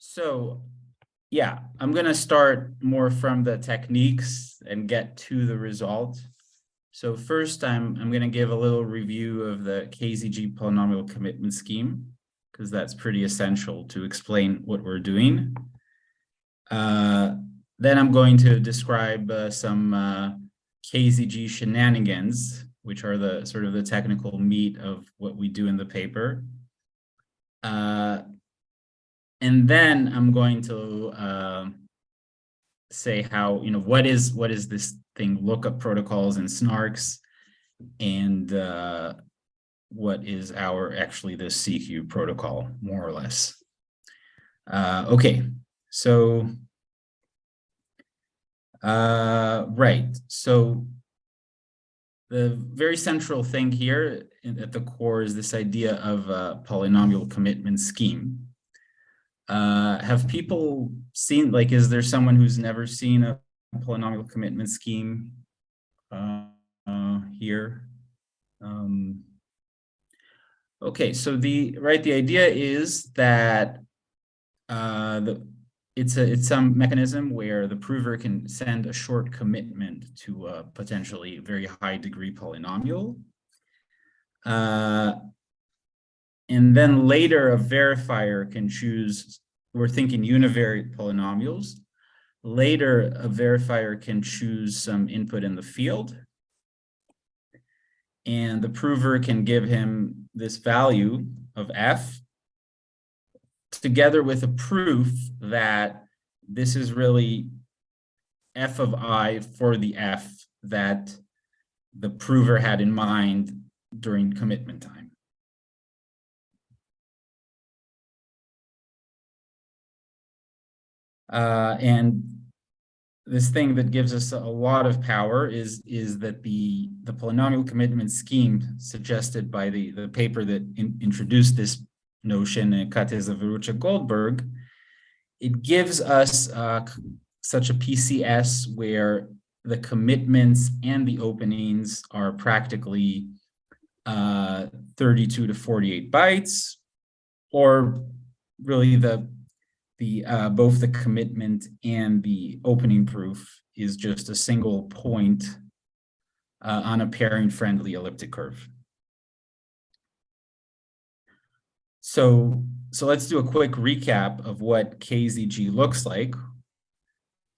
So, yeah, I'm going to start more from the techniques and get to the result. So first, I'm going to give a little review of the KZG polynomial commitment scheme, because that's pretty essential to explain what we're doing. Then I'm going to describe some KZG shenanigans, which are the sort of the technical meat of what we do in the paper. And then I'm going to say how, what is this thing, lookup protocols and snarks, and what is actually the CQ protocol, more or less. Okay, so, right. So the very central thing here at the core is this idea of a polynomial commitment scheme. Have people seen, is there someone who's never seen a polynomial commitment scheme here? Okay, so the idea is that it's some mechanism where the prover can send a short commitment to a potentially very high degree polynomial. And then later a verifier can choose, we're thinking univariate polynomials. Later, a verifier can choose some input in the field. And the prover can give him this value of f, together with a proof that this is really f of I for the f that the prover had in mind during commitment time. And this thing that gives us a lot of power is that the polynomial commitment scheme suggested by the paper that introduced this notion, Kateza, Verucha, Goldberg, it gives us such a PCS where the commitments and the openings are practically 32 to 48 bytes, or really both the commitment and the opening proof is just a single point on a pairing-friendly elliptic curve. So let's do a quick recap of what KZG looks like.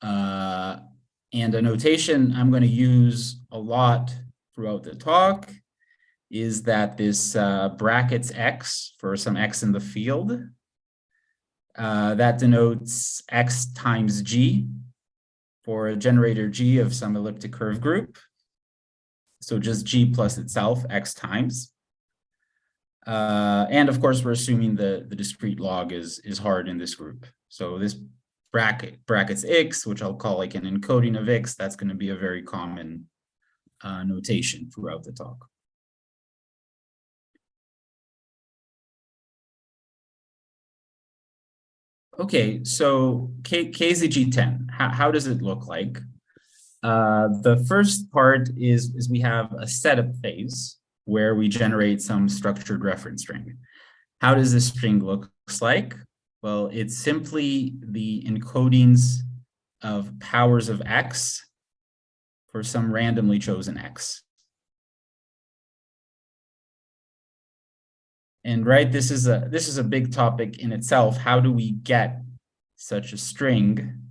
And a notation I'm going to use a lot throughout the talk is that this brackets x for some x in the field. That denotes x times g for a generator g of some elliptic curve group. So just g plus itself, x times. And of course, we're assuming the discrete log is hard in this group. So this brackets x, which I'll call like an encoding of x, that's going to be a very common notation throughout the talk. Okay, so KZG10, how does it look like? The first part is we have a setup phase where we generate some structured reference string. How does this string look like? Well, it's simply the encodings of powers of x for some randomly chosen x. And this is a big topic in itself. How do we get such a string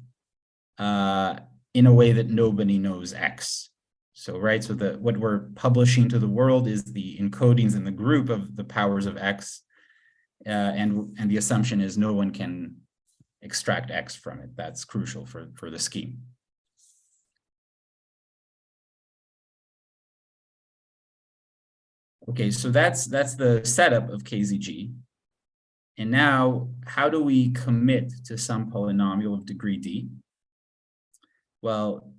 in a way that nobody knows x? So so what we're publishing to the world is the encodings in the group of the powers of x, and the assumption is no one can extract x from it. That's crucial for the scheme. Okay, so that's the setup of KZG. And now, how do we commit to some polynomial of degree d? Well,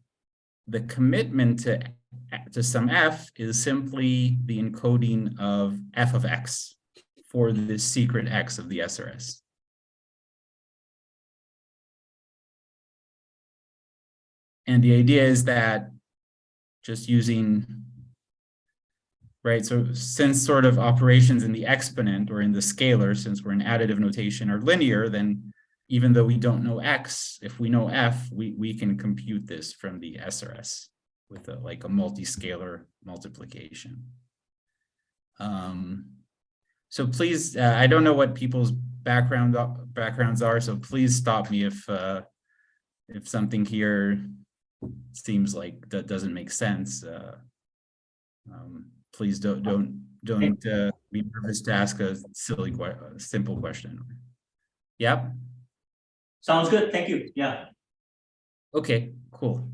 the commitment to some f is simply the encoding of f of x for this secret x of the SRS. And the idea is that just using, so since sort of operations in the exponent or in the scalar, since we're in additive notation, are linear, then even though we don't know X, if we know F, we can compute this from the SRS with like a multi-scalar multiplication. So please, I don't know what people's backgrounds are, so please stop me if something here seems like that doesn't make sense. Please don't be nervous to ask a simple question. Yep. Sounds good. Thank you. Yeah. Okay, cool.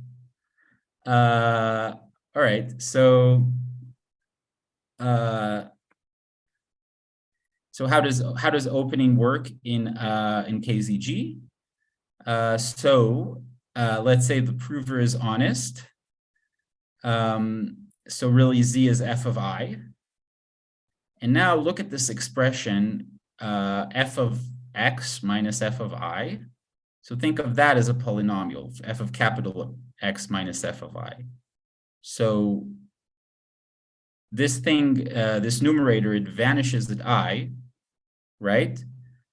All right. So how does opening work in KZG? Let's say the prover is honest. So really Z is f of I. And now look at this expression, f of x minus f of I. So think of that as a polynomial, f of capital X minus f of I. So this thing, this numerator, it vanishes at I, right?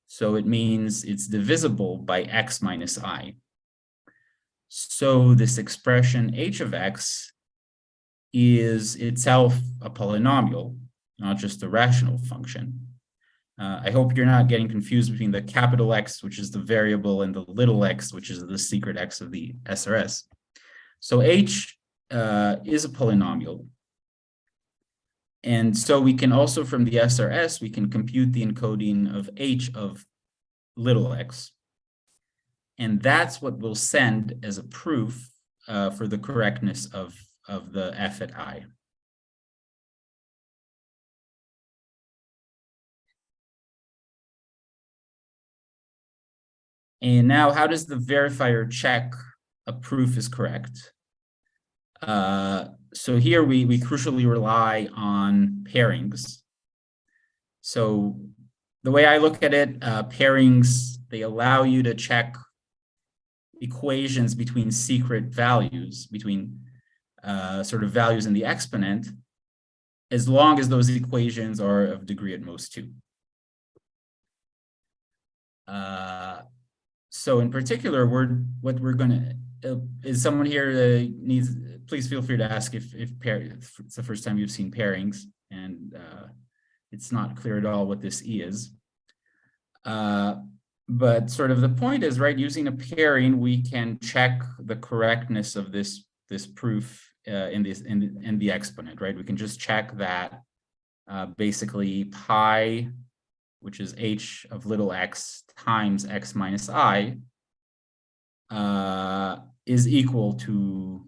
So it means it's divisible by x minus I. So this expression h of x is itself a polynomial, not just a rational function. I hope you're not getting confused between the capital X, which is the variable, and the little x, which is the secret x of the SRS. So h is a polynomial. And so we can also, from the SRS, we can compute the encoding of h of little x. And that's what we'll send as a proof for the correctness of the f at I. And now, how does the verifier check a proof is correct? So here we crucially rely on pairings. So the way I look at it, pairings, they allow you to check equations between secret values, between sort of values in the exponent, as long as those equations are of degree at most 2. So in particular, what we're going to, is someone here needs, please feel free to ask if it's the first time you've seen pairings and it's not clear at all what this is. But sort of the point is, right, using a pairing, we can check the correctness of this proof in the exponent, right? We can just check that basically pi, which is h of little x times x minus I, is equal to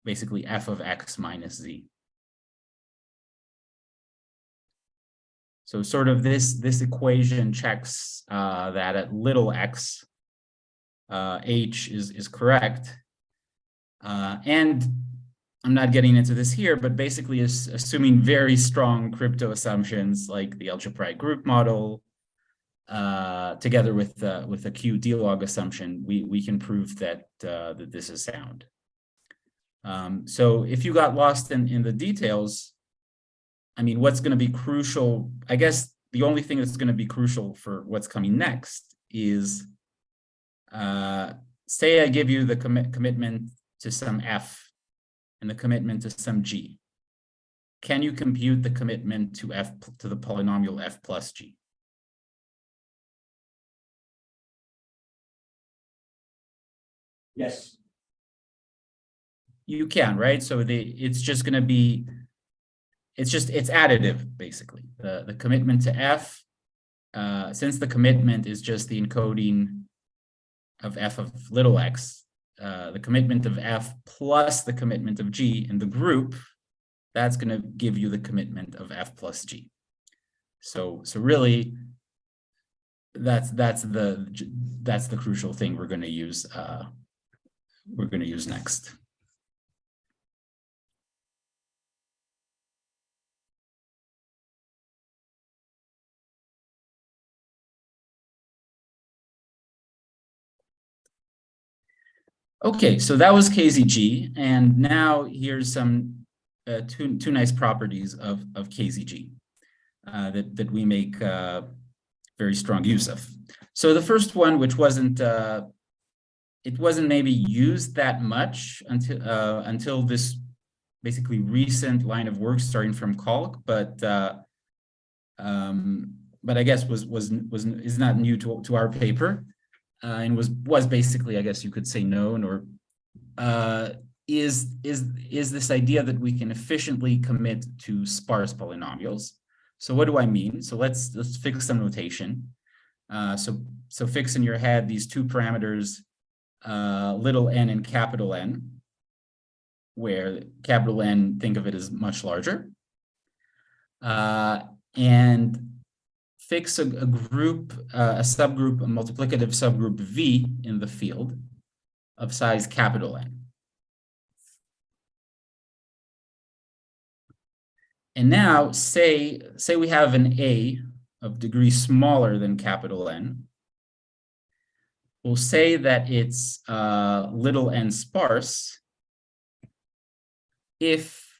basically f of x minus z. So sort of this equation checks that at little x, h is correct. And I'm not getting into this here, but basically is assuming very strong crypto assumptions like the algebraic group model, together with a Q D-log assumption, we can prove that that this is sound. So if you got lost in the details, I mean, what's going to be crucial? I guess the only thing that's going to be crucial for what's coming next is, say I give you the commitment to some f and the commitment to some g. Can you compute the commitment to f to the polynomial f plus g? Yes. You can, right? So it's just going to be, it's additive, basically. The commitment to f, since the commitment is just the encoding of f of little x, the commitment of f plus the commitment of g in the group, that's going to give you the commitment of f plus g. So really, that's the crucial thing we're going to use. We're going to use next. Okay, so that was KZG, and now here's some two nice properties of KZG that we make very strong use of. So the first one, which wasn't, it wasn't maybe used that much until this basically recent line of work starting from Kalk, but I guess is not new to our paper, and was basically, I guess you could say, known, or is this idea that we can efficiently commit to sparse polynomials. So what do I mean? So let's fix some notation. So fix in your head these two parameters, little n and capital N, where capital N, think of it as much larger, and fix a group, a subgroup, a multiplicative subgroup V in the field of size capital N. And now say we have an A of degree smaller than capital N. We'll say that it's little n sparse if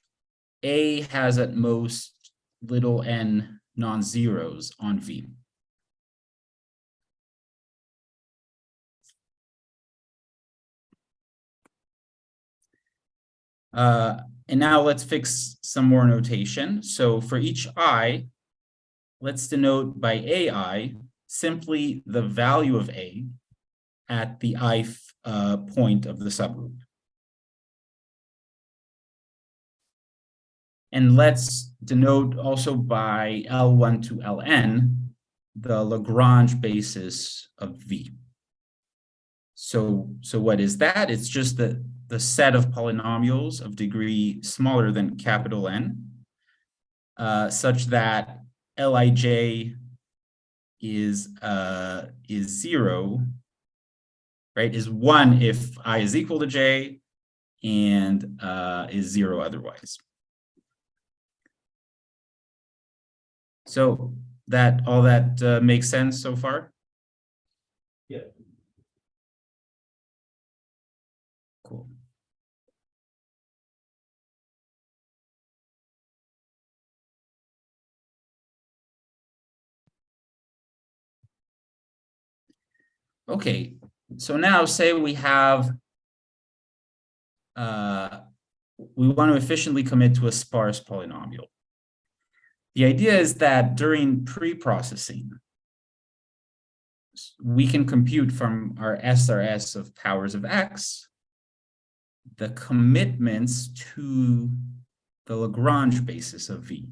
A has at most little n non-zeros on V. And now let's fix some more notation. So for each I, let's denote by AI simply the value of A at the ith point of the subgroup. And let's denote also by L1 to Ln the Lagrange basis of V. So what is that? It's just the set of polynomials of degree smaller than capital N, such that Lij is 0, right? Is 1 if I is equal to j, and is 0 otherwise. So that all that makes sense so far? Yeah. Cool. Okay, so now say we have, we want to efficiently commit to a sparse polynomial. The idea is that during pre-processing, we can compute from our SRS of powers of x the commitments to the Lagrange basis of V.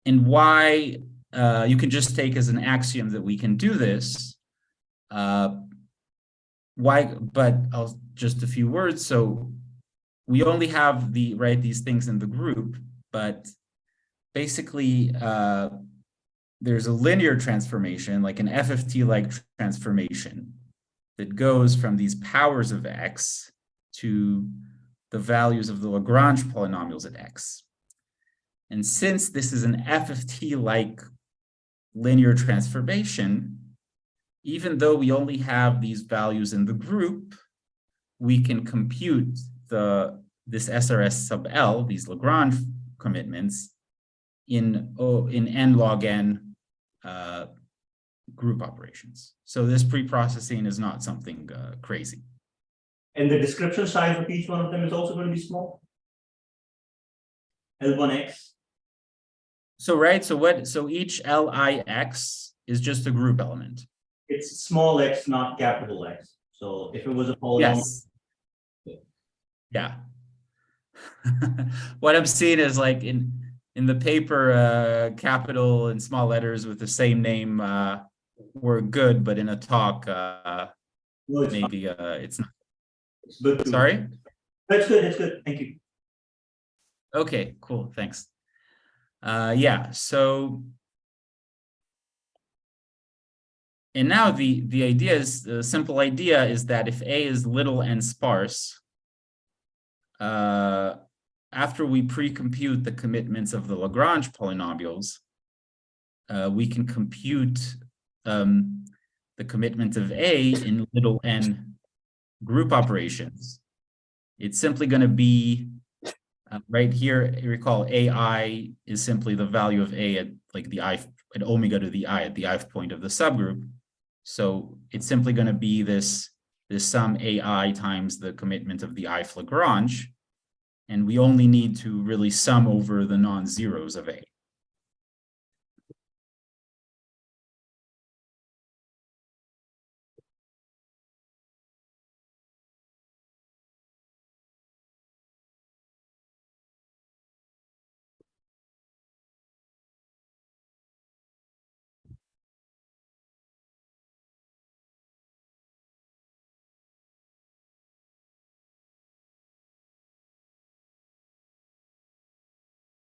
And why you can just take as an axiom that we can do this. Why? But I'll just a few words. So we only have these things in the group, but basically there's a linear transformation, like an FFT-like transformation, that goes from these powers of x to the values of the Lagrange polynomials at x. And since this is an FFT-like linear transformation, even though we only have these values in the group, we can compute this SRS sub L, these Lagrange commitments, in n log n group operations. So this pre-processing is not something crazy. And the description size of each one of them is also going to be small? L1x? So each Lix is just a group element. It's small x, not capital X. So if it was a polynomial. Yes. Yeah. What I'm seeing is like in the paper, capital and small letters with the same name were good, but in a talk, maybe it's not. It's good. Sorry? That's good. It's good. Thank you. Okay, cool. Thanks. Yeah, so and now the idea is, the simple idea is that if A is little n sparse, after we pre-compute the commitments of the Lagrange polynomials, we can compute the commitment of A in little n group operations. It's simply going to be Right here, you recall AI is simply the value of A at like the I at omega to the I at the ith point of the subgroup. So it's simply going to be this sum AI times the commitment of the ith Lagrange. And we only need to really sum over the non-zeros of A.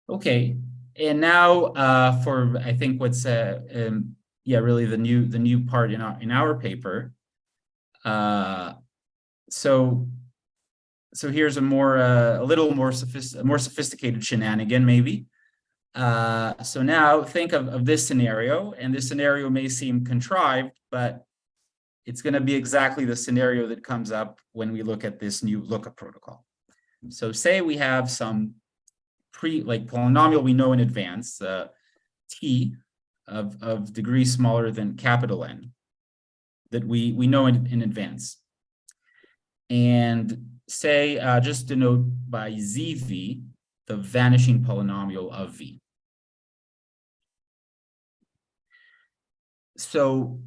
Okay, and now for I think what's really the new part in our paper. So here's a little more sophisticated shenanigan maybe. So now think of this scenario, and this scenario may seem contrived, but it's going to be exactly the scenario that comes up when we look at this new lookup protocol. So say we have some polynomial we know in advance, t of degree smaller than capital N, that we know in advance. And say, just denote by ZV, the vanishing polynomial of V. So,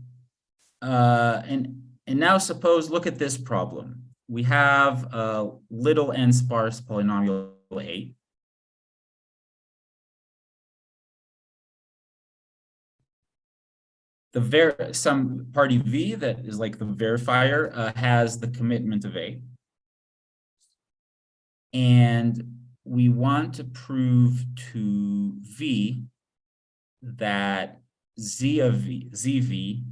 and now suppose, look at this problem. We have a little n sparse polynomial A. Some party V that is like the verifier has the commitment of A. And we want to prove to V that Z of V, ZV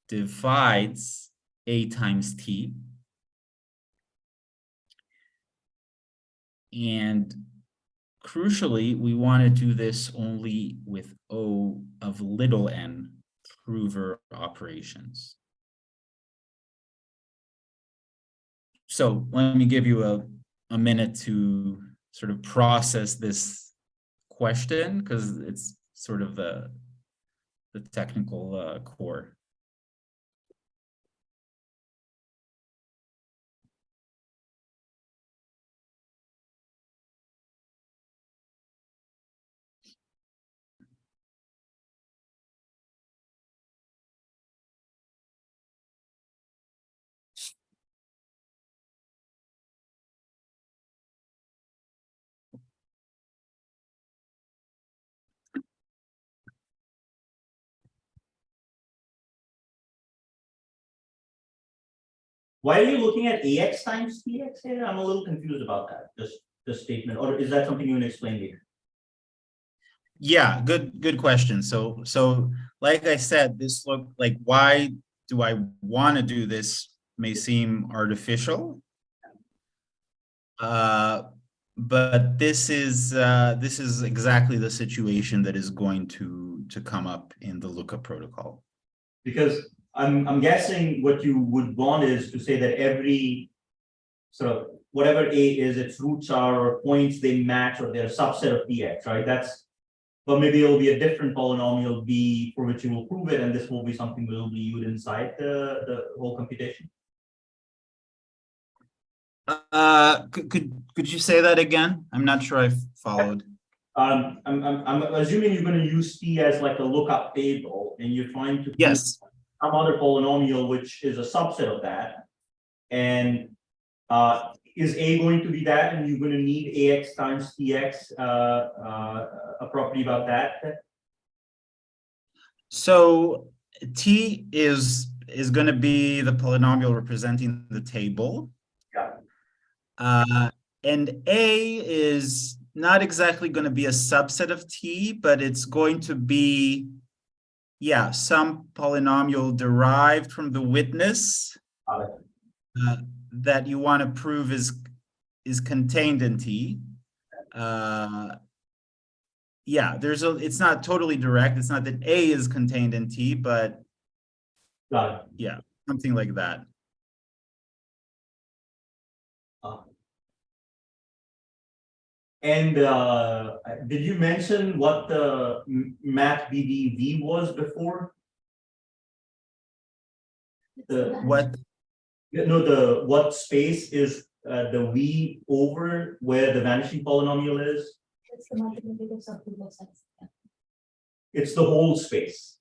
divides A times T. And crucially, we want to do this only with O of little n prover operations. So let me give you a minute to sort of process this question, because it's sort of the technical core. Why are you looking at AX times TX here? I'm a little confused about that, this statement, or is that something you can explain later? Yeah, good question. So like I said, this look like, why do I want to do this may seem artificial. But this is exactly the situation that is going to come up in the lookup protocol. Because I'm guessing what you would want is to say that every sort of whatever A is, its roots are or points they match, or they're a subset of DX, right? But maybe it'll be a different polynomial B for which you will prove it, and this will be something that will be used inside the whole computation. Could you say that again? I'm not sure I followed. I'm assuming you're going to use T as like a lookup table, and you're trying to Yes. some other polynomial which is a subset of that, and is A going to be that, and you're going to need AX times TX, a property about that? So T is going to be the polynomial representing the table. Yeah. And A is not exactly going to be a subset of T, but it's going to be, yeah, some polynomial derived from the witness that you want to prove is contained in T. Yeah, it's not totally direct. It's not that A is contained in T, but yeah, something like that. And did you mention what the math BDV was before? What? What space is the V over where the vanishing polynomial is? It's the multiplicative subgroup of size. It's the whole space.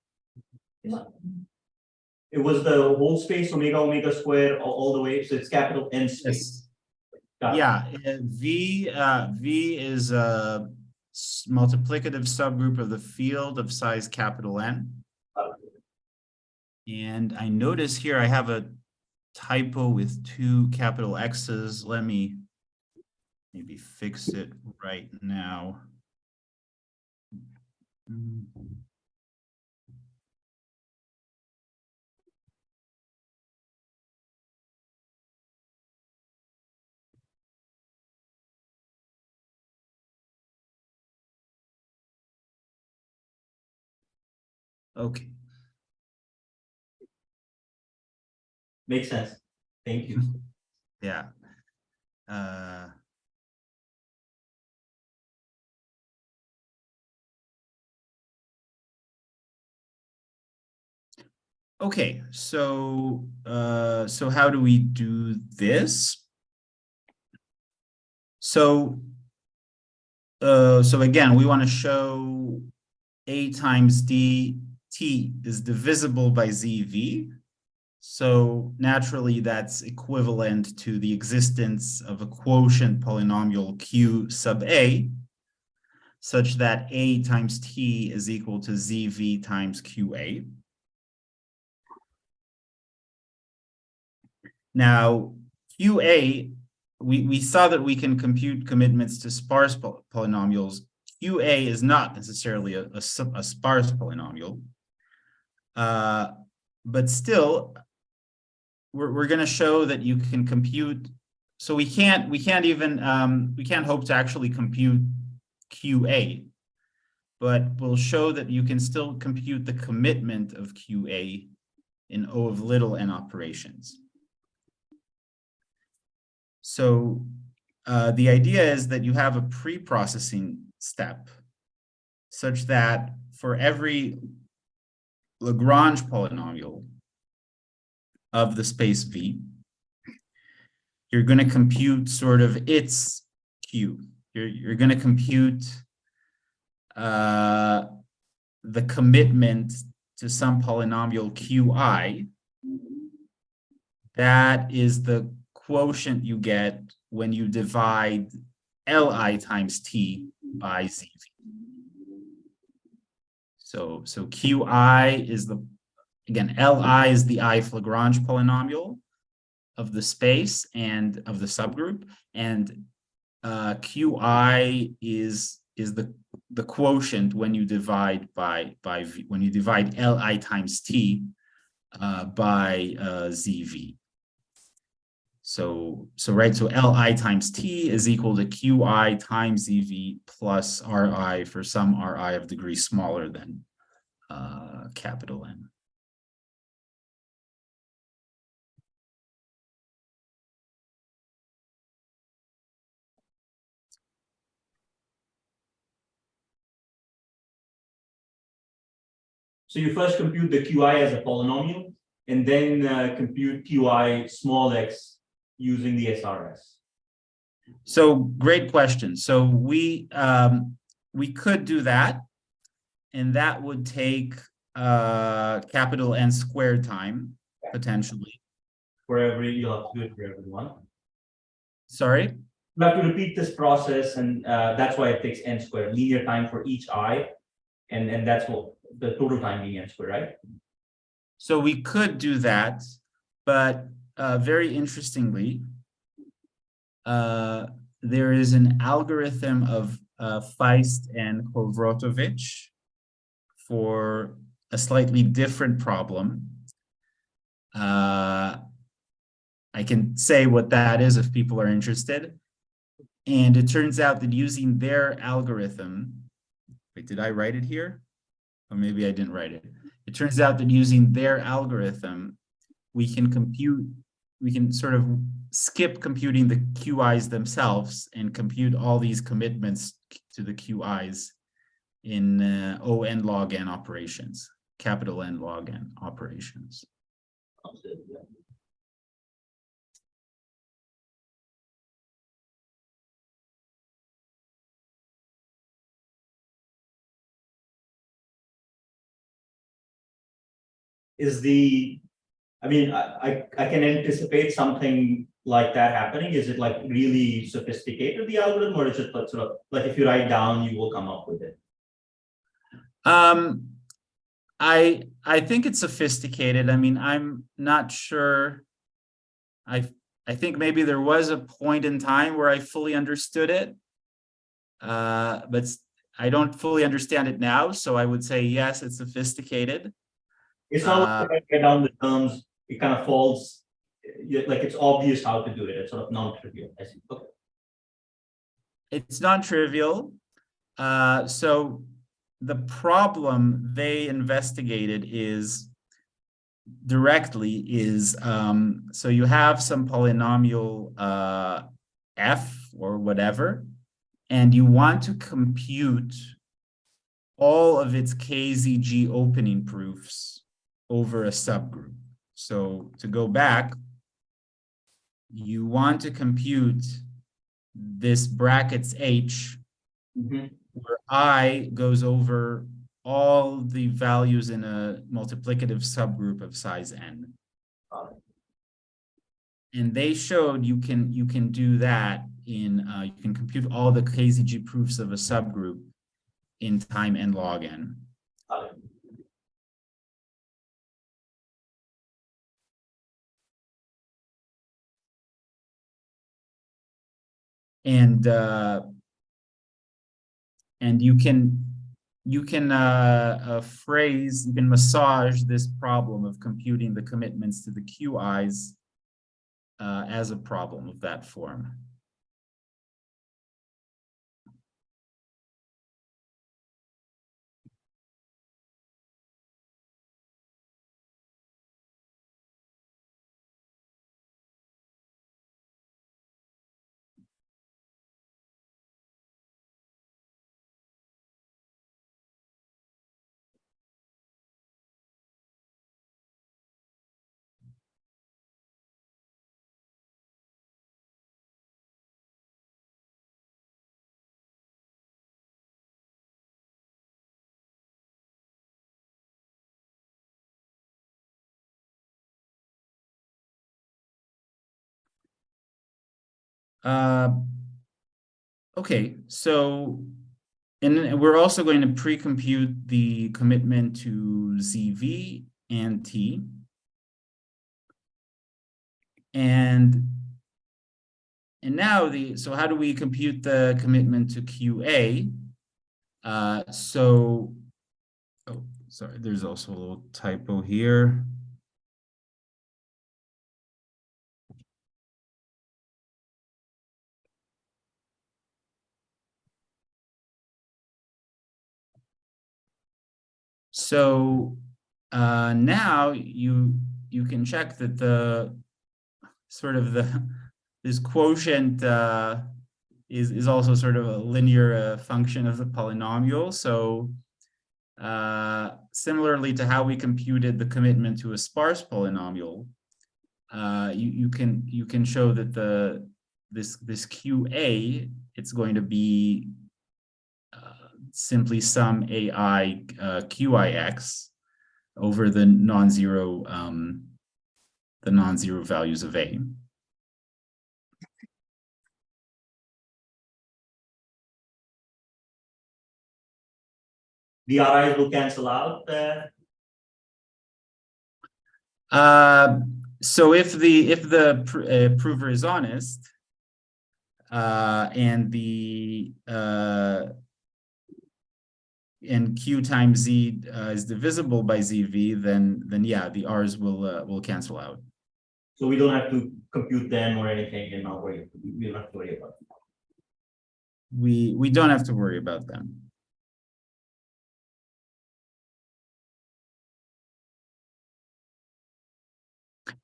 It was the whole space, omega square all the way, so it's capital N space. Yes. Got it. Yeah, V is a multiplicative subgroup of the field of size capital N. And I notice here I have a typo with 2 capital X's. Let me maybe fix it right now. Okay. Makes sense. Thank you. Yeah. Okay, so so how do we do this? So again, we want to show A times DT is divisible by ZV. So naturally, that's equivalent to the existence of a quotient polynomial Q sub A, such that A times T is equal to ZV times QA. Now, QA, we saw that we can compute commitments to sparse polynomials. QA is not necessarily a sparse polynomial, but still, we're going to show that you can compute. So we can't hope to actually compute QA, but we'll show that you can still compute the commitment of QA in O of little n operations. So the idea is that you have a pre-processing step such that for every Lagrange polynomial of the space V, you're going to compute sort of its Q. You're going to compute the commitment to some polynomial Qi. That is the quotient you get when you divide Li times T by ZV. So Qi is again, Li is the ith Lagrange polynomial of the space and of the subgroup, and Qi is the quotient when you divide when you divide Li times T by ZV. So Li times T is equal to Qi times ZV plus Ri for some Ri of degree smaller than capital N. So you first compute the Qi as a polynomial, and then compute Qi small x using the SRS. So great question. So we could do that, and that would take capital N squared time potentially. For every, you'll have to do it for everyone. Sorry? You have to repeat this process, and that's why it takes N squared, linear time for each I, and that's what the total time being N squared, right? So we could do that, but very interestingly, there is an algorithm of Feist and Kovrotovich for a slightly different problem. I can say what that is if people are interested. And it turns out that using their algorithm, wait, did I write it here? Or maybe I didn't write it. It turns out that using their algorithm, we can sort of skip computing the QIs themselves and compute all these commitments to the QIs in O n log n operations, capital N log n operations. I mean, I can anticipate something like that happening. Is it like really sophisticated, the algorithm, or is it like sort of like if you write down, you will come up with it? I think it's sophisticated. I mean, I'm not sure. I think maybe there was a point in time where I fully understood it, but I don't fully understand it now. So I would say yes, it's sophisticated. It's not like if I get down the terms, it kind of falls, like it's obvious how to do it. It's sort of non-trivial. I see. Okay. It's non-trivial. So the problem they investigated is so you have some polynomial f or whatever, and you want to compute all of its KZG opening proofs over a subgroup. So to go back, you want to compute this brackets H, where I goes over all the values in a multiplicative subgroup of size n. And they showed you can do that in you can compute all the KZG proofs of a subgroup in time n log n. And you can massage this problem of computing the commitments to the QIs as a problem of that form. Okay, so, and we're also going to pre-compute the commitment to ZV and T. And now so how do we compute the commitment to QA? Oh, sorry, there's also a little typo here. So now you can check that the sort of this quotient is also sort of a linear function of the polynomial. So similarly to how we computed the commitment to a sparse polynomial, you can show that this QA, it's going to be simply sum AI QIX over the non-zero values of A. The RIs will cancel out. So if the prover is honest, and Q times Z is divisible by ZV, then yeah, the R's will cancel out. So we don't have to compute them or anything, and we don't have to worry about them. We don't have to worry about them.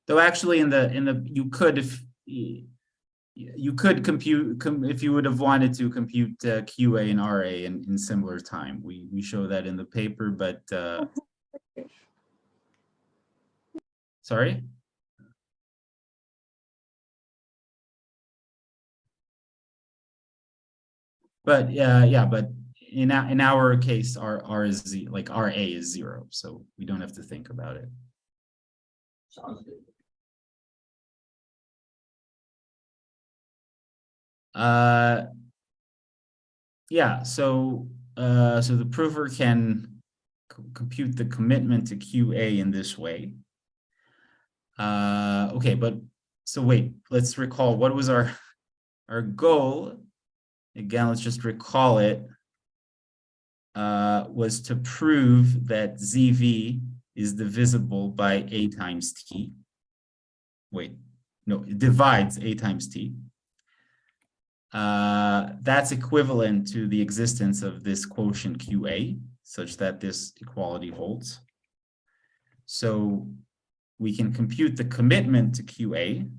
Though actually in the you could, you could compute if you would have wanted to compute QA and RA in similar time. We show that in the paper, but sorry. But yeah, but in our case, R is like RA is 0, so we don't have to think about it. Sounds good. Yeah, so the prover can compute the commitment to QA in this way. Okay, but so wait, let's recall what was our goal. Again, let's just recall it. Was to prove that ZV is divisible by A times T. Wait, no, it divides A times T. That's equivalent to the existence of this quotient QA, such that this equality holds. So we can compute the commitment to QA,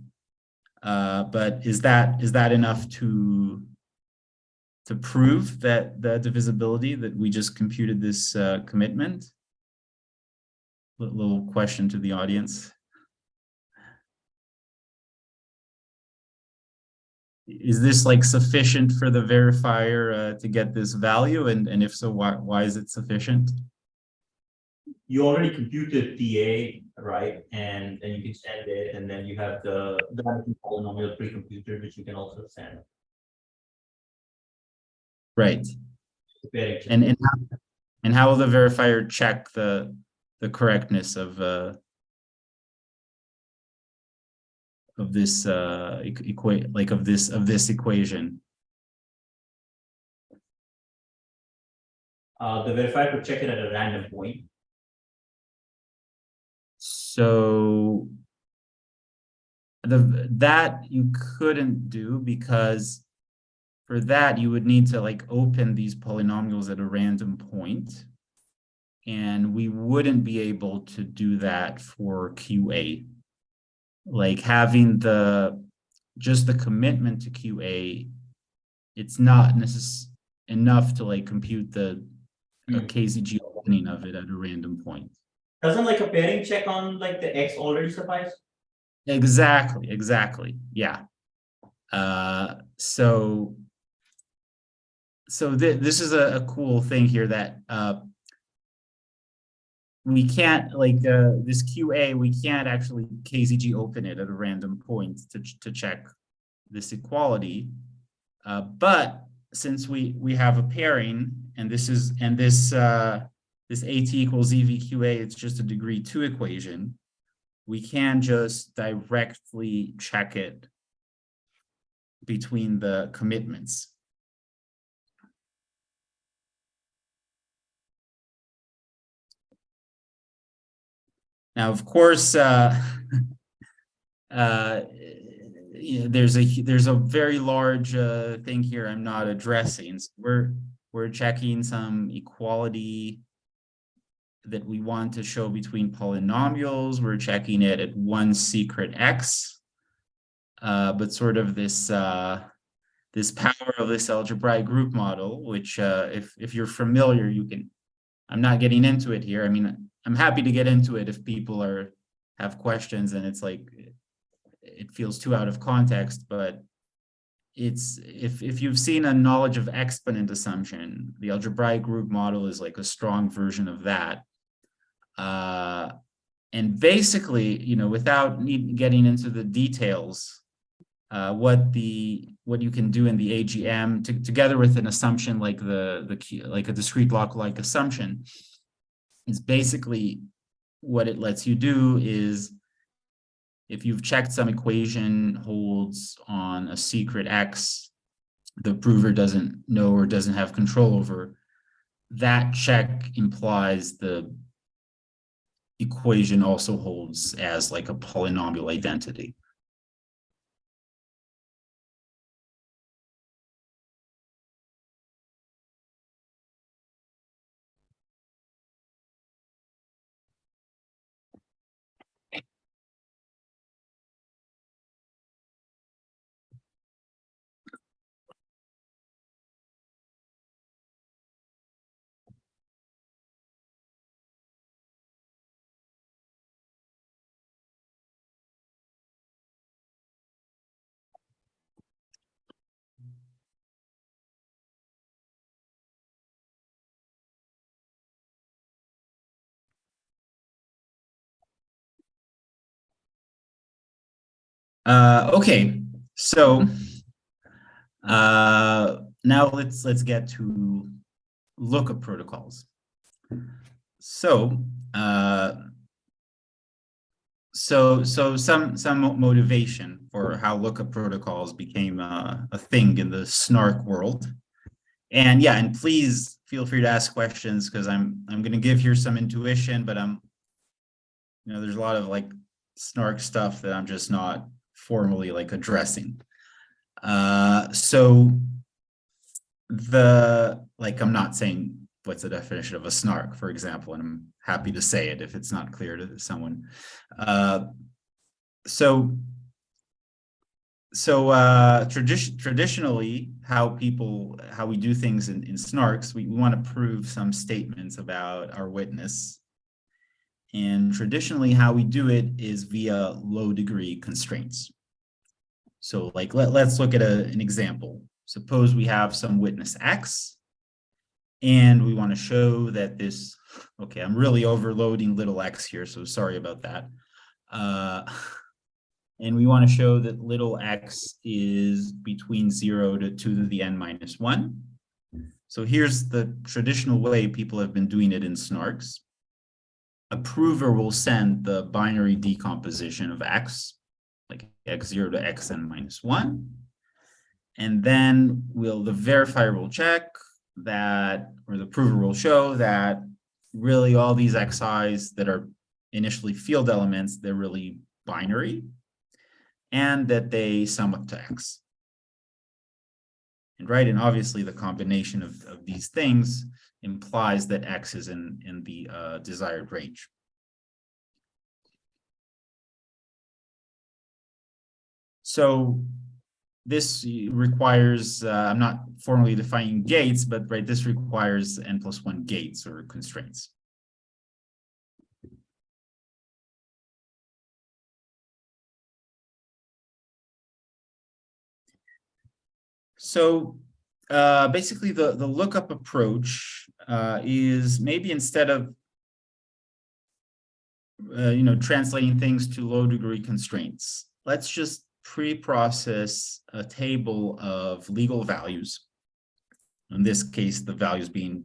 but is that enough to prove that the divisibility that we just computed this commitment? Little question to the audience. Is this like sufficient for the verifier to get this value? And if so, why is it sufficient? You already computed TA, right? And then you can send it, and then you have the polynomial pre-computed, which you can also send. Right. Comparing to- And how will the verifier check the correctness of this this equation? The verifier could check it at a random point. So that you couldn't do, because for that you would need to like open these polynomials at a random point, and we wouldn't be able to do that for QA. Like having just the commitment to QA, it's not enough to like compute the KZG opening of it at a random point. Doesn't like a pairing check on like the X already suffice? Exactly. Yeah. So this is a cool thing here that we can't like this QA, we can't actually KZG open it at a random point to check this equality. But since we have a pairing, and this AT equals EVQA, it's just a degree 2 equation, we can just directly check it between the commitments. Now, of course, there's a very large thing here I'm not addressing. So we're checking some equality that we want to show between polynomials. We're checking it at one secret X, but sort of this power of this algebraic group model, which if you're familiar, you can. I'm not getting into it here. I mean, I'm happy to get into it if people have questions and it's like it feels too out of context, but it's if you've seen a knowledge of exponent assumption, the algebraic group model is like a strong version of that. And basically, you know, without getting into the details, what you can do in the AGM together with an assumption like like a discrete lock-like assumption is basically what it lets you do is, if you've checked some equation holds on a secret X, the prover doesn't know or doesn't have control over, that check implies the equation also holds as like a polynomial identity. Okay, so now let's get to lookup protocols. So some motivation for how lookup protocols became a thing in the snark world. And yeah, and please feel free to ask questions, because I'm going to give here some intuition, but there's a lot of like snark stuff that I'm just not formally like addressing. So I'm not saying what's the definition of a snark, for example, and I'm happy to say it if it's not clear to someone. Traditionally, how we do things in snarks, we want to prove some statements about our witness. And traditionally, how we do it is via low degree constraints. So like, let's look at an example. Suppose we have some witness X, and we want to show that this, okay, I'm really overloading little x here, so sorry about that. And we want to show that little x is between 0 to 2 to the n minus 1. So here's the traditional way people have been doing it in snarks. A prover will send the binary decomposition of x, like x0 to xn minus 1. And then the verifier will check that, or the prover will show that really all these xi's that are initially field elements, they're really binary, and that they sum up to x. And obviously the combination of these things implies that x is in the desired range. So this requires, I'm not formally defining gates, but this requires n+1 gates or constraints. So basically the lookup approach is maybe instead of translating things to low degree constraints, let's just pre-process a table of legal values. In this case, the values being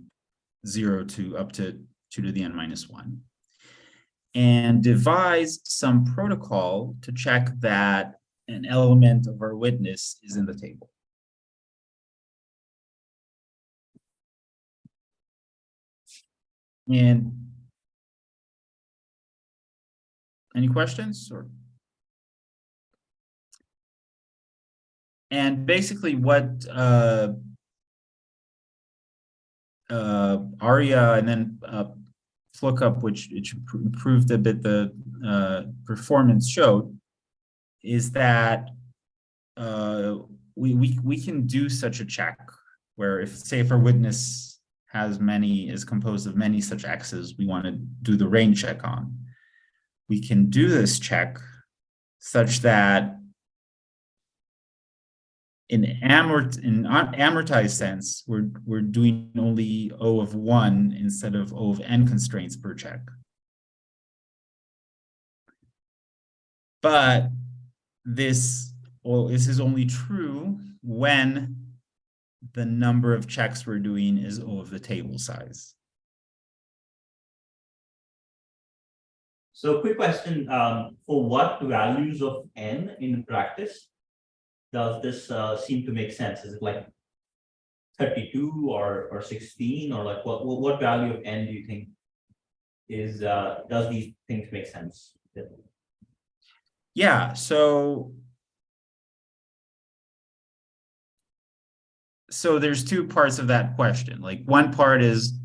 0 to up to 2 to the n minus 1. And devise some protocol to check that an element of our witness is in the table. And any questions? And basically what ARIA and then lookup, which improved a bit the performance, showed is that we can do such a check where if our witness is composed of many such x's we want to do the range check on, we can do this check such that in amortized sense, we're doing only O of 1 instead of O of n constraints per check. But this is only true when the number of checks we're doing is O of the table size. So quick question, for what values of n in practice does this seem to make sense? Is it like 32 or 16, or like what value of n do you think is does these things make sense? Yeah, so there's two parts of that question. Like one part is,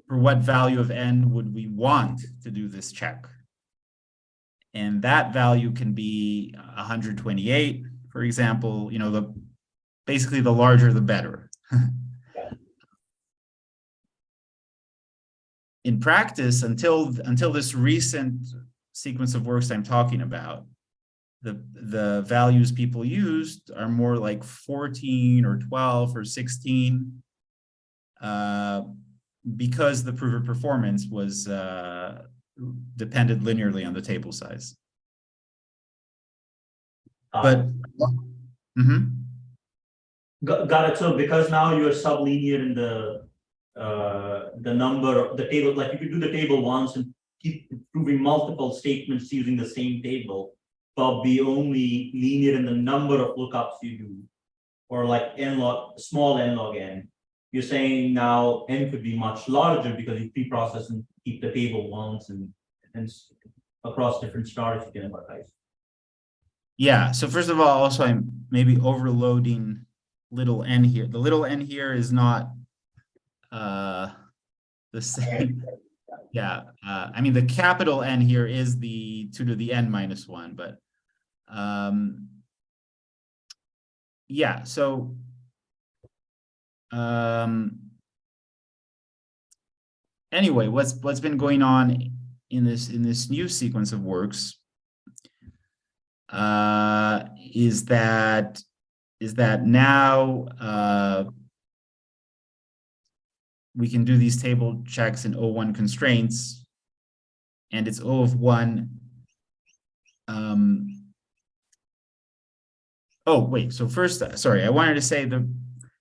for what value of n would we want to do this check? And that value can be 128, for example. Basically the larger the better. In practice, until this recent sequence of works I'm talking about, the values people used are more like 14 or 12 or 16, because the prover performance was depended linearly on the table size. But mhm. Got it. So because now you're sublinear in the number of the table, like if you do the table once and keep proving multiple statements using the same table, but be only linear in the number of lookups you do, or like n log, small n log n. You're saying now n could be much larger because you pre-process and keep the table once and across different stars you can advertise. Yeah, so first of all, also I'm maybe overloading little n here. The little n here is not the same. Yeah, I mean the capital N here is the 2 to the n minus 1, but yeah, so anyway, what's been going on in this new sequence of works is that now we can do these table checks in O1 constraints, and it's O of 1. Oh, wait, so first, sorry, I wanted to say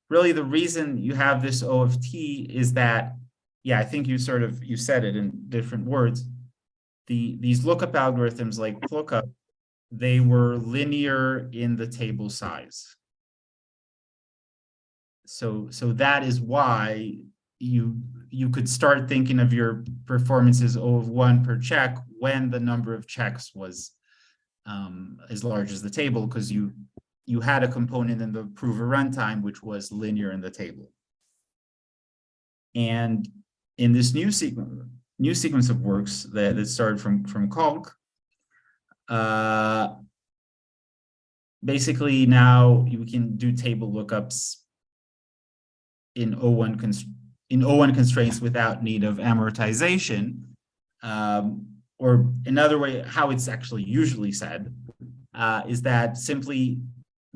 really the reason you have this O of t is that, yeah, I think you said it in different words. These lookup algorithms like lookup, they were linear in the table size. So that is why you could start thinking of your performances O of 1 per check when the number of checks was as large as the table, because you had a component in the prover runtime which was linear in the table. And in this new sequence of works that started from Kalk, basically now we can do table lookups in O1 constraints without need of amortization, or another way, how it's actually usually said, is that simply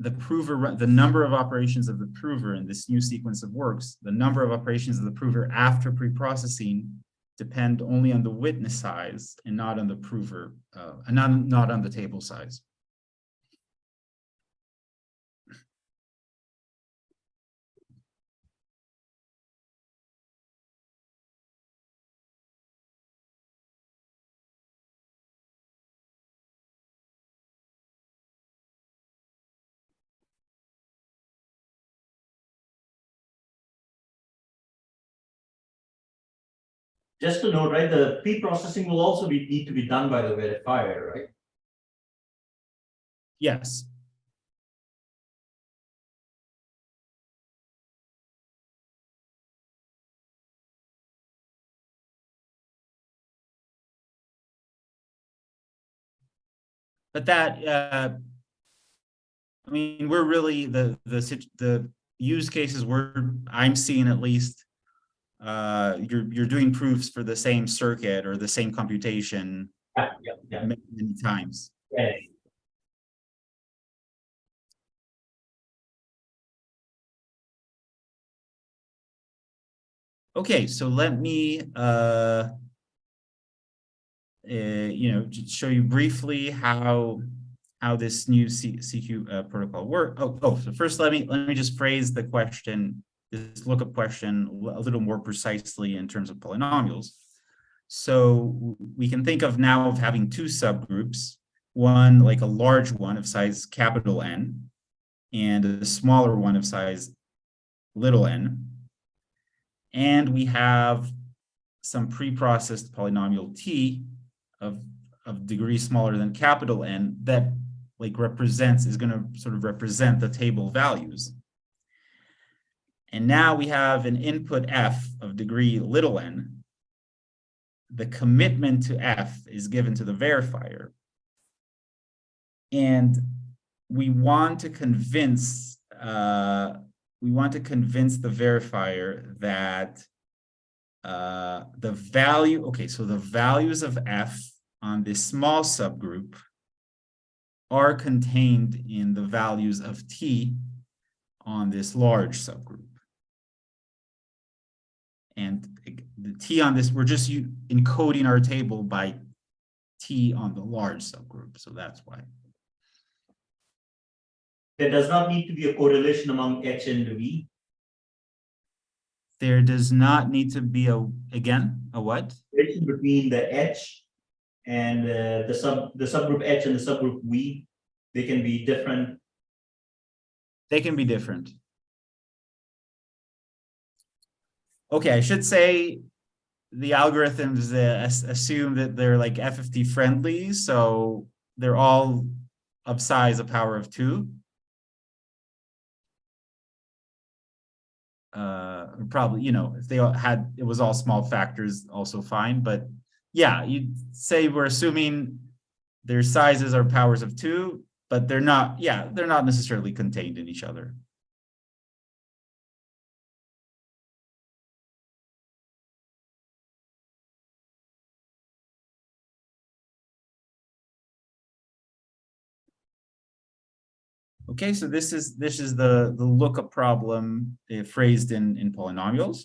the number of operations of the prover in this new sequence of works, the number of operations of the prover after pre-processing depend only on the witness size and not on the prover, not on the table size. Just to note, right, the pre-processing will also need to be done by the verifier, right? Yes. But that, I mean, we're really the use cases I'm seeing at least, you're doing proofs for the same circuit or the same computation many times. Yeah. Okay, so let me just show you briefly how this new CQ protocol works. So first let me just phrase the question, this lookup question, a little more precisely in terms of polynomials. So we can think of now of having two subgroups, one like a large one of size capital N and a smaller one of size little n. And we have some pre-processed polynomial t of degree smaller than capital N that is going to sort of represent the table values. And now we have an input f of degree little n. The commitment to f is given to the verifier. And we want to convince the verifier that the values of f on this small subgroup are contained in the values of t on this large subgroup. And the t on this, we're just encoding our table by t on the large subgroup, so that's why. there does not need to be a correlation among H and V. There does not need to be a what? Relation between the H and the subgroup H and the subgroup V, they can be different. They can be different. Okay, I should say the algorithms assume that they're like FFT friendly, so they're all of size a power of 2. Probably, you know, if they all had, it was all small factors, also fine. But yeah, you'd say we're assuming their sizes are powers of 2, but they're not, yeah, they're not necessarily contained in each other. Okay, so this is the lookup problem phrased in polynomials.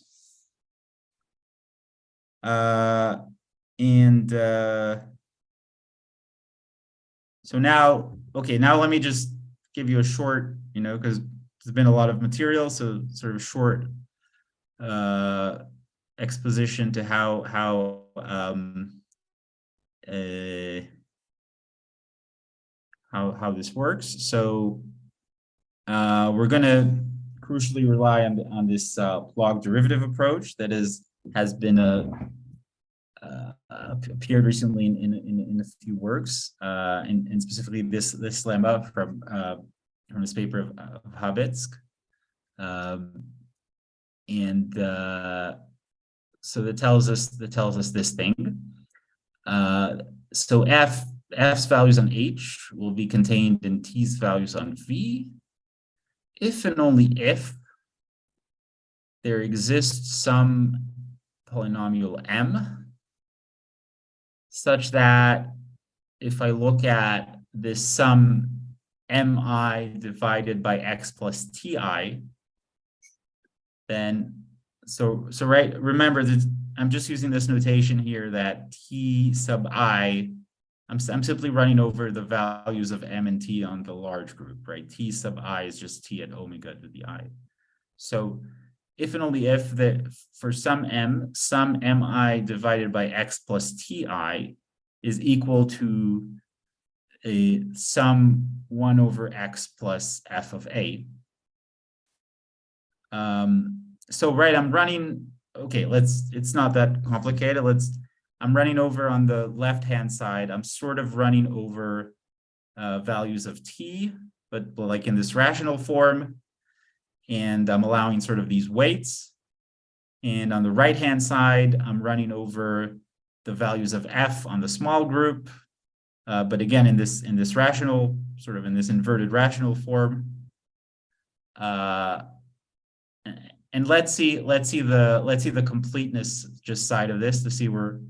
So now, okay, now let me just give you a short, you know, because there's been a lot of material, so sort of short exposition to how this works. So we're going to crucially rely on this log derivative approach that has been appeared recently in a few works, and specifically this lemma from this paper of Habetsk, so that tells us this thing. So F's values on H will be contained in T's values on V, if and only if there exists some polynomial M such that if I look at this sum mi divided by x plus ti, then right, remember that I'm just using this notation here that t sub I, I'm simply running over the values of m and t on the large group, right? T sub I is just t at omega to the I. So if and only if that for some mi divided by x plus ti is equal to a sum 1 over x plus f of a. So right, I'm running, okay, it's not that complicated. I'm running over on the left-hand side. I'm sort of running over values of t, but like in this rational form. And I'm allowing sort of these weights. And on the right-hand side, I'm running over the values of f on the small group. But again, in this rational, sort of in this inverted rational form. And let's see the completeness just side of this to see we're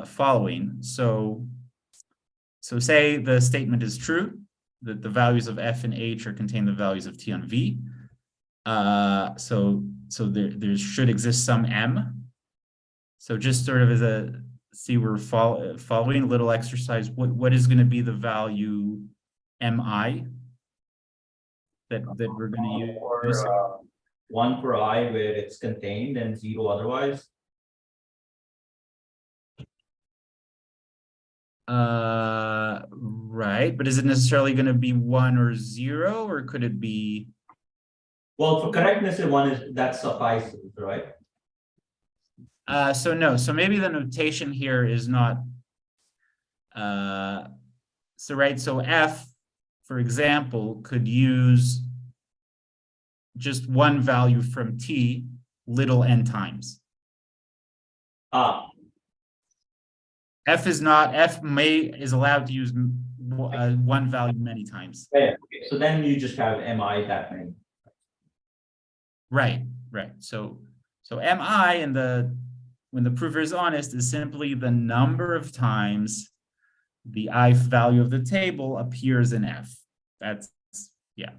following. So say the statement is true, that the values of f and h are contain the values of t on v. So there should exist some m. So just sort of as a see we're following a little exercise. What is going to be the value mi that we're going to use? 1 for I where it's contained and 0 otherwise. Right, but is it necessarily going to be 1 or 0, or could it be? Well, for correctness, that suffices, right? So no, so maybe the notation here is not. So f, for example, could use just one value from t little n times. F is allowed to use one value many times. Yeah, okay. So then you just have mi that many. Right. So mi when the prover is honest is simply the number of times the I value of the table appears in F. That's yeah.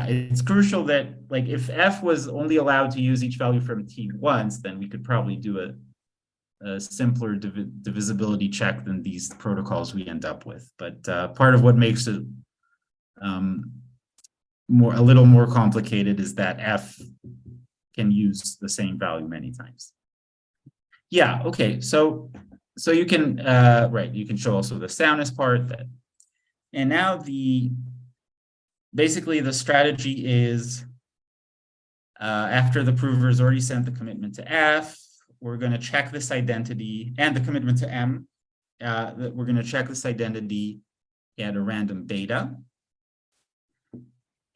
It's crucial that like if F was only allowed to use each value from t once, then we could probably do a simpler divisibility check than these protocols we end up with. But part of what makes it a little more complicated is that F can use the same value many times. Yeah, okay, so you can, right, you can show also the soundness part that, and now basically the strategy is, after the prover has already sent the commitment to F, we're going to check this identity and the commitment to M, that we're going to check this identity at a random data.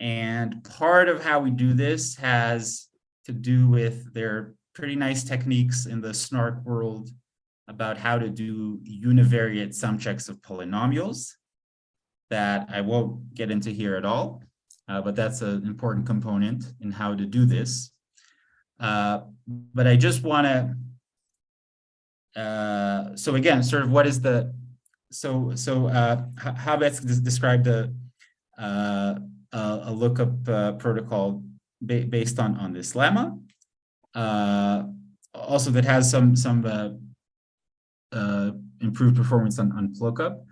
And part of how we do this has to do with their pretty nice techniques in the snark world about how to do univariate sum checks of polynomials that I won't get into here at all, but that's an important component in how to do this. But I just want to, so again, sort of what is the, Habet's described a lookup protocol based on this lemma. Also that has some improved performance on lookup,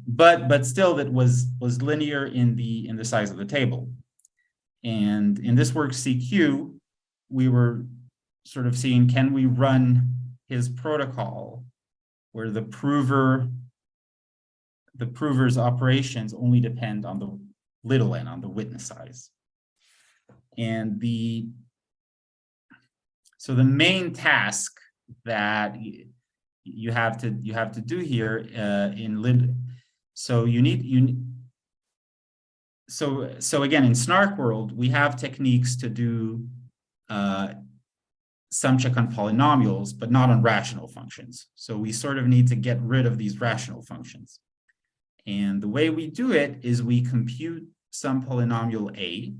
but still that was linear in the size of the table. And in this work CQ, we were sort of seeing, can we run his protocol where the prover's operations only depend on the little n, on the witness size. And so the main task that you have to do here so again, in snark world, we have techniques to do sum check on polynomials, but not on rational functions. So we sort of need to get rid of these rational functions. And the way we do it is we compute some polynomial A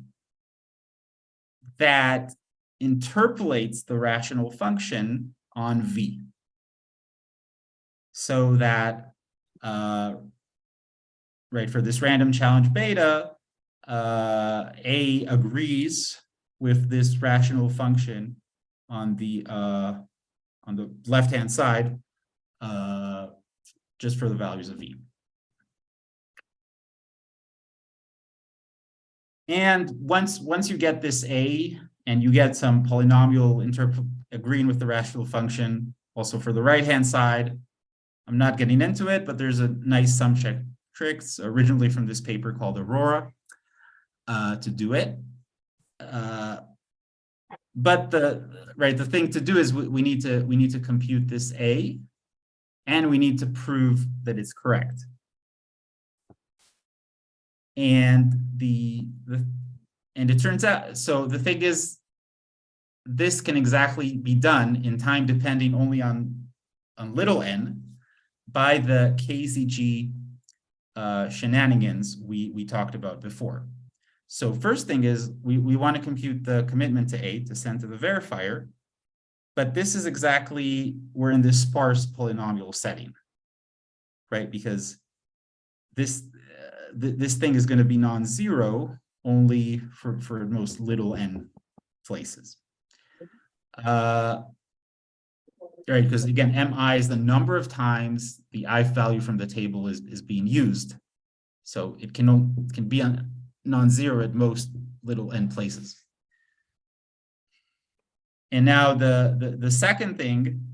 that interpolates the rational function on V. So that, right, for this random challenge beta, A agrees with this rational function on the left-hand side, just for the values of V. And once you get this A and you get some polynomial agreeing with the rational function, also for the right-hand side, I'm not getting into it, but there's a nice sum check tricks originally from this paper called Aurora to do it. But the thing to do is we need to compute this A, and we need to prove that it's correct. And and it turns out, so the thing is, this can exactly be done in time depending only on little n by the KZG shenanigans we talked about before. So first thing is we want to compute the commitment to A to send to the verifier, but this is exactly, we're in this sparse polynomial setting, right? Because this thing is going to be non-zero only for most little n places. Right, because again, mi is the number of times the ith value from the table is being used. So it can be non-zero at most little n places. And now the second thing,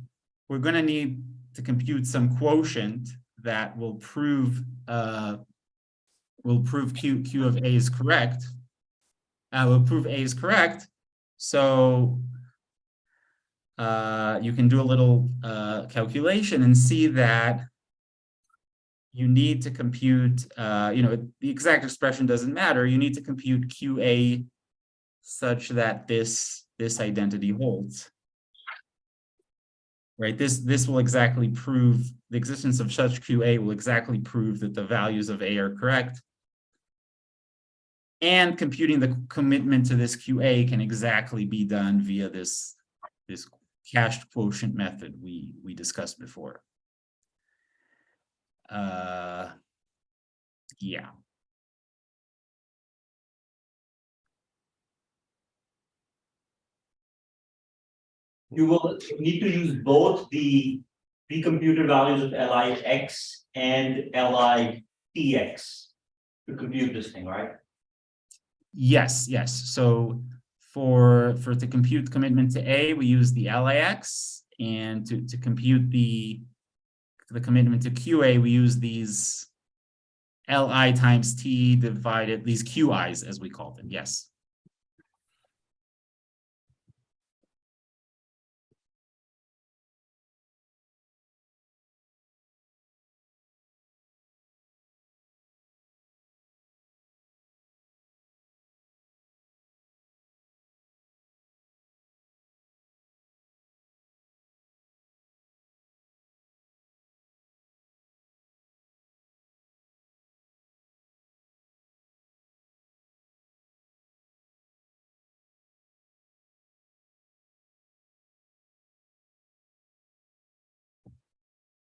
we're going to need to compute some quotient that will prove Q of A is correct. Will prove A is correct. So you can do a little calculation and see that you need to compute, the exact expression doesn't matter. You need to compute QA such that this identity holds. Right, this will exactly prove, the existence of such QA will exactly prove that the values of A are correct. And computing the commitment to this QA can exactly be done via this cached quotient method we discussed before. Yeah. You will need to use both the pre-computed values of LIX and LITX to compute this thing, right? Yes, yes. So for to compute commitment to A, we use the LAX, and to compute the commitment to QA, we use these Li times T divided, these QIs as we call them. Yes.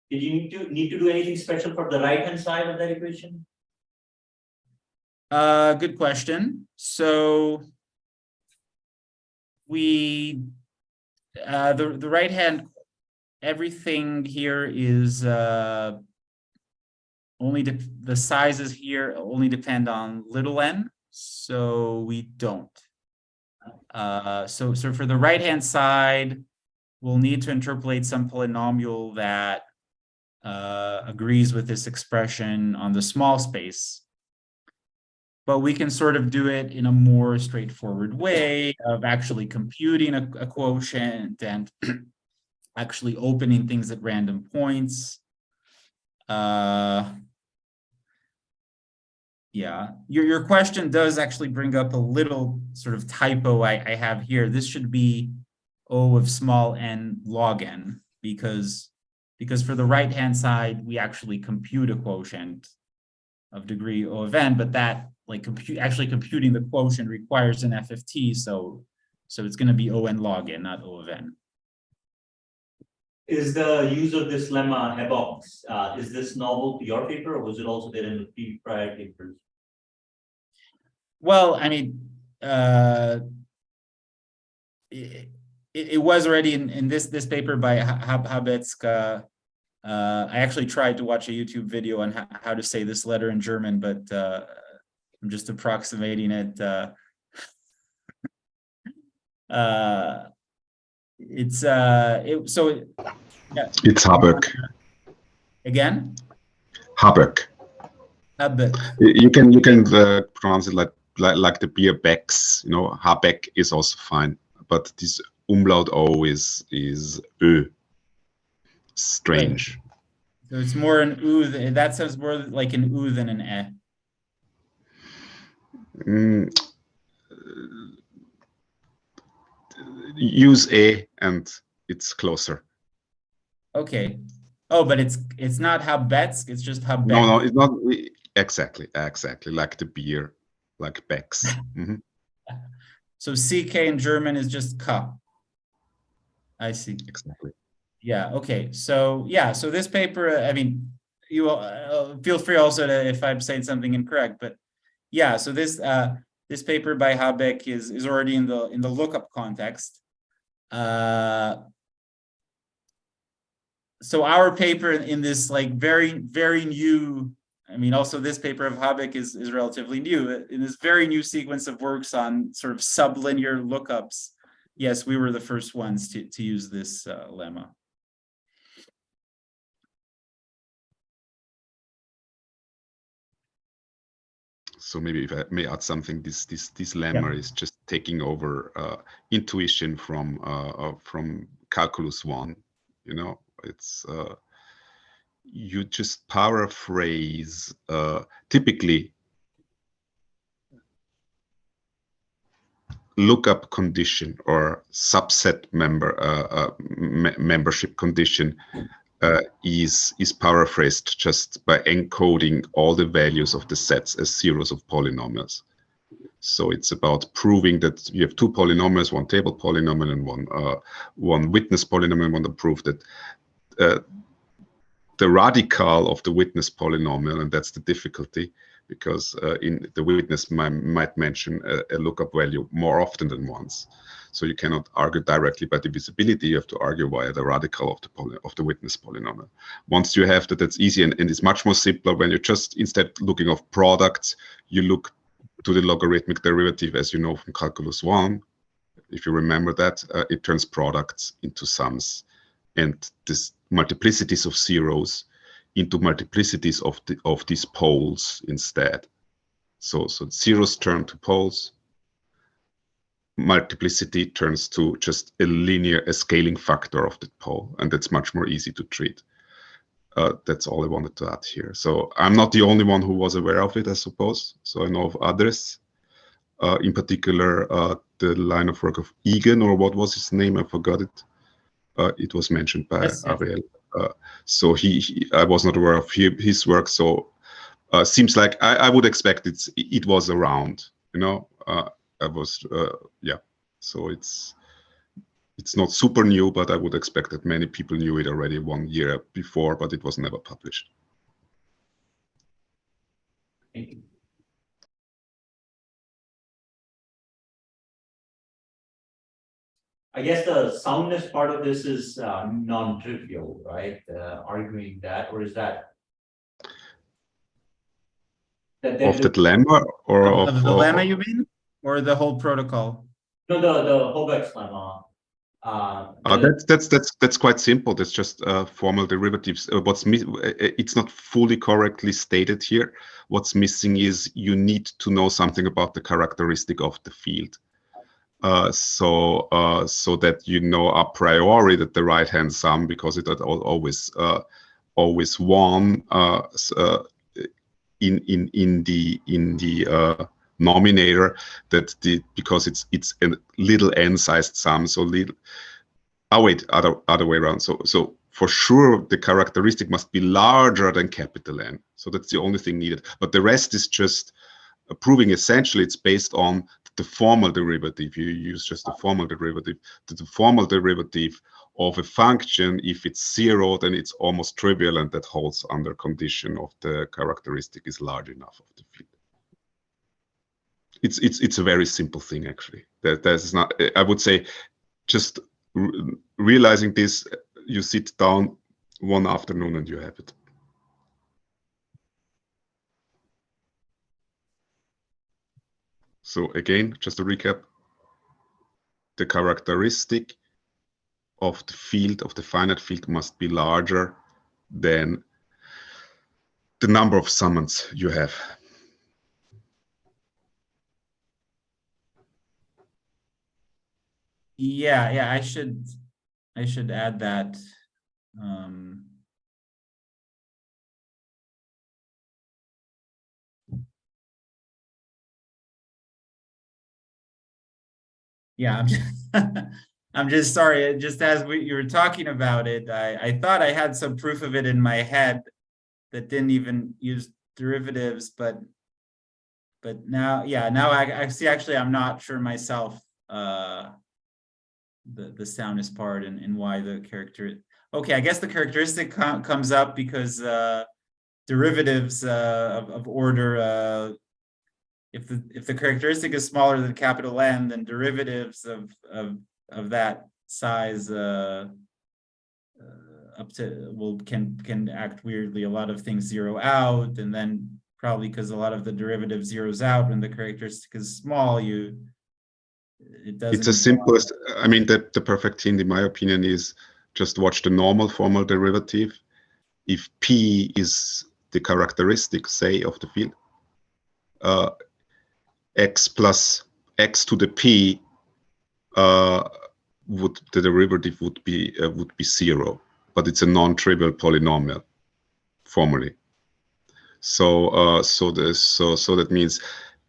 Did you need to do anything special for the right-hand side of that equation? Good question. So we the right hand, everything here is only the sizes here only depend on little n, so we don't. So for the right hand side, we'll need to interpolate some polynomial that agrees with this expression on the small space. But we can sort of do it in a more straightforward way of actually computing a quotient and actually opening things at random points. Yeah, your question does actually bring up a little sort of typo I have here. This should be O of small n log n, because for the right-hand side, we actually compute a quotient of degree O of n, but that actually computing the quotient requires an FFT, so it's going to be O n log n, not O of n. Is the use of this lemma Hebox, is this novel to your paper, or was it also there in the prior papers? Well, I mean, it was already in this paper by Habetska. I actually tried to watch a YouTube video on how to say this letter in German, but I'm just approximating it. It's yeah. It's Habeck. Again? Habeck. Habeck. You can pronounce it like the beer Becks. You know, Habeck is also fine, but this umlaut O is Ö. Strange. Right. So it's more an U. That sounds more like an U than an E. Use A and it's closer. Okay. Oh, but it's not Habetsk, it's just Habeck. No, it's not exactly like the beer, like Becks. Mm-hmm. So CK in German is just K. I see. Exactly. Yeah. Okay. So yeah. So this paper, I mean, you feel free also to, if I'm saying something incorrect, but yeah. So this this paper by Habeck is already in the lookup context. So our paper in this like very new, I mean, also this paper of Habeck is relatively new. In this very new sequence of works on sort of sublinear lookups, yes, we were the first ones to use this lemma. So maybe if I may add something, this lemma is just taking over intuition from calculus 1. You know, it's you just paraphrase typically lookup condition or subset membership condition is paraphrased just by encoding all the values of the sets as zeros of polynomials. So it's about proving that you have two polynomials, one table polynomial and one witness polynomial. Want to prove that the radical of the witness polynomial, and that's the difficulty, because in the witness might mention a lookup value more often than once. So you cannot argue directly by divisibility. You have to argue via the radical of the witness polynomial. Once you have that, that's easy, and it's much more simpler when you're just, instead looking of products, you look to the logarithmic derivative, as you know from calculus 1. If you remember that, it turns products into sums, and this multiplicities of zeros into multiplicities of these poles instead. So zeros turn to poles. Multiplicity turns to just a scaling factor of the pole, and that's much more easy to treat. That's all I wanted to add here. So I'm not the only one who was aware of it, I suppose. So I know of others. In particular, the line of work of Egan, or what was his name? I forgot it. It was mentioned by Ariel. So I was not aware of his work. So seems like I would expect it was around. You know, yeah. So it's not super new, but I would expect that many people knew it already 1 year before, but it was never published. Thank you. I guess the soundness part of this is non-trivial, right? Arguing that, or is that Of the lemma, or of the lemma, you mean, or the whole protocol? No, the Hobeck's lemma. That's quite simple. That's just formal derivatives. It's not fully correctly stated here. What's missing is you need to know something about the characteristic of the field. So that you know a priori that the right-hand sum, because it had always one in the nominator, because it's a little n-sized sum. So other way around. So for sure the characteristic must be larger than capital N. So that's the only thing needed. But the rest is just proving essentially it's based on the formal derivative. You use just the formal derivative. The formal derivative of a function, if it's 0, then it's almost trivial, and that holds under condition of the characteristic is large enough of the field. It's a very simple thing, actually. There's not, I would say, just realizing this, you sit down one afternoon and you have it. So again, just to recap, the characteristic of the field, of the finite field, must be larger than the number of summands you have. Yeah, I should add that. Yeah, I'm just sorry. Just as you were talking about it, I thought I had some proof of it in my head that didn't even use derivatives, but now, yeah, now I see. Actually, I'm not sure myself. The soundness part and why the character. Okay, I guess the characteristic comes up because derivatives of order. If the characteristic is smaller than capital N, then derivatives of that size up to can act weirdly. A lot of things zero out, and then probably because a lot of the derivative zeroes out when the characteristic is small, it doesn't. It's the simplest. I mean, the perfect hint, in my opinion, is just watch the normal formal derivative. If P is the characteristic, say, of the field, x plus x to the P, the derivative would be 0, but it's a non-trivial polynomial formally. So that means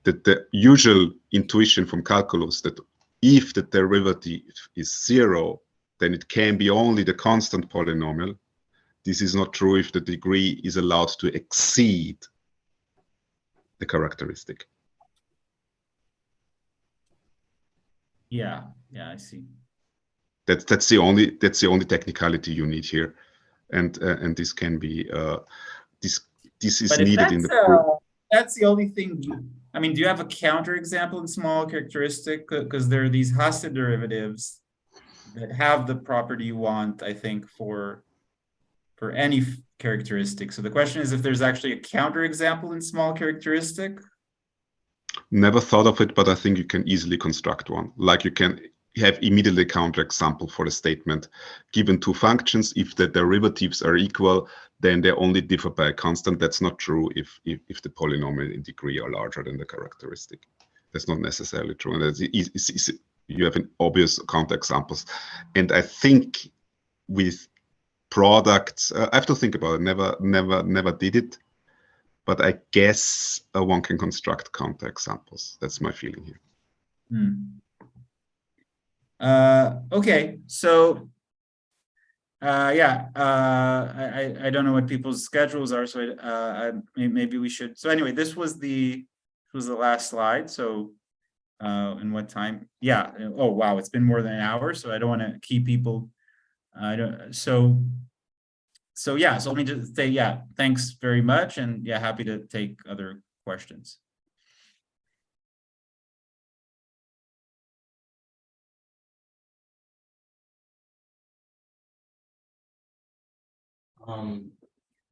that the usual intuition from calculus that if the derivative is 0, then it can be only the constant polynomial. This is not true if the degree is allowed to exceed the characteristic. Yeah, I see. That's the only technicality you need here, and this can be this is But if needed in the proof. that's the only thing. I mean, do you have a counterexample in small characteristic? Because there are these Hasse derivatives that have the property you want, I think, for any characteristic. So the question is if there's actually a counterexample in small characteristic. Never thought of it, but I think you can easily construct one. Like you can have immediately counterexample for the statement, given two functions, if the derivatives are equal, then they only differ by a constant. That's not true if the polynomial in degree are larger than the characteristic. That's not necessarily true. And you have an obvious counterexamples. And I think with products, I have to think about it. Never did it. But I guess one can construct counterexamples. That's my feeling here. Okay, so yeah, I don't know what people's schedules are, so maybe we should. So anyway, this was the last slide. So and what time? Yeah. Oh wow, it's been more than an hour, so I don't want to keep people. I don't. So yeah. So let me just say yeah. Thanks very much, and yeah, happy to take other questions.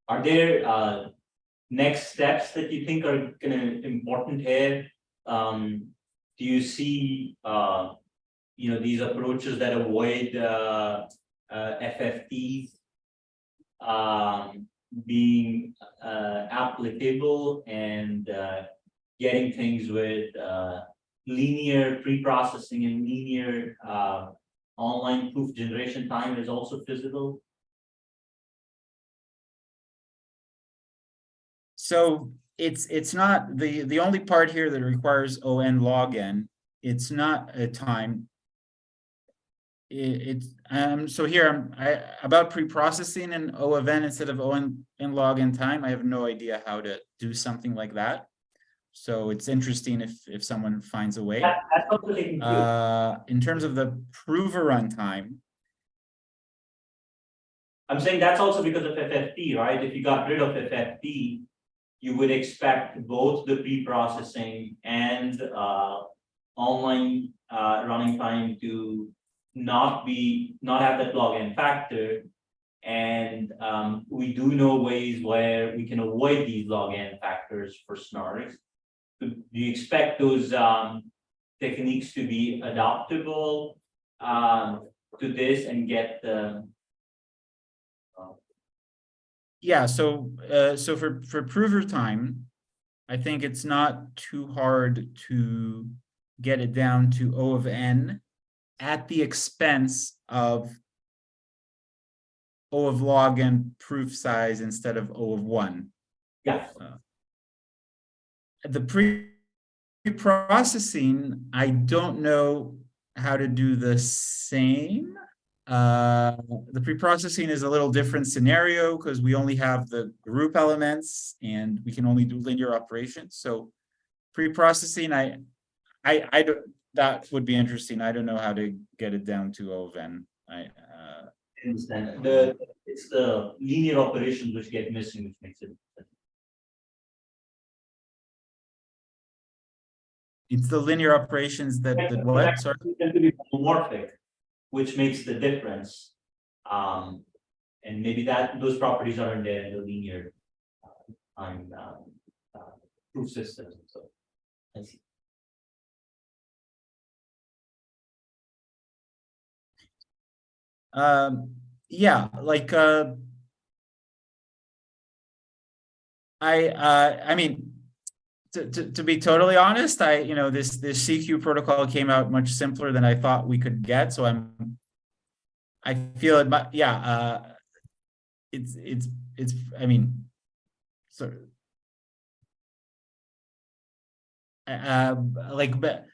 Are there next steps that you think are important here? Do you see these approaches that avoid FFTs being applicable and getting things with linear pre-processing and linear online proof generation time is also feasible? So it's not the only part here that requires ON log n. It's not a time. So here about pre-processing and O of n instead of ON log n time. I have no idea how to do something like that. So it's interesting if someone finds a way. That's also taking in terms of the prover runtime. I'm saying that's also because of FFT, right? If you got rid of FFT, you would expect both the pre-processing and online running time to not have that log n factor. And we do know ways where we can avoid these log n factors for snarks. Do you expect those techniques to be adaptable to this and get the Yeah, so for prover time, I think it's not too hard to get it down to O of n at the expense of O of log n proof size instead of O of 1. yeah. The pre-processing, I don't know how to do the same. The pre-processing is a little different scenario because we only have the group elements and we can only do linear operations. So pre-processing, I don't, that would be interesting. I don't know how to get it down to O of n. I understand. It's the linear operations which get missing, which makes it. It's the linear operations that what? Sorry. Tend to be homomorphic, which makes the difference. And maybe those properties aren't there in the linear proof system. So I see. Yeah, like I mean, to be totally honest, this CQ protocol came out much simpler than I thought we could get. So I feel it, but yeah, it's I mean, sort of like, but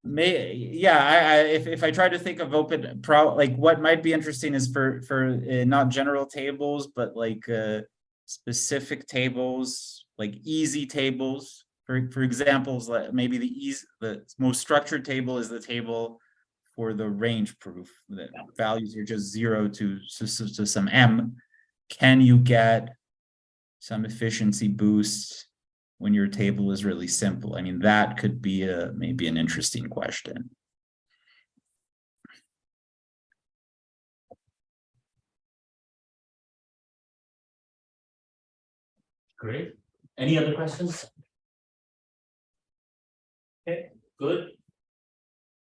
if I try to think of open like what might be interesting is for not general tables, but like specific tables, like easy tables. For examples, like maybe the most structured table is the table for the range proof. The values are just 0 to some m. Can you get some efficiency boost when your table is really simple? I mean, that could be maybe an interesting question. Great. Any other questions? Okay, good.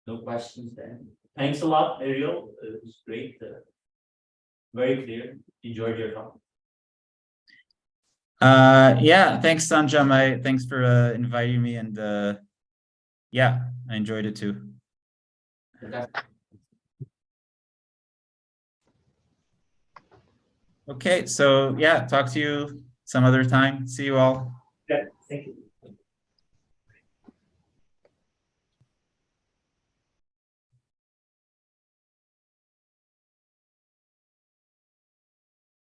No questions then. Thanks a lot, Ariel. It was great. Very clear. Enjoyed your talk. Yeah, thanks, Sanjam. Thanks for inviting me, and yeah, I enjoyed it too. Okay. Okay, so yeah, talk to you some other time. See you all. Yeah, thank you.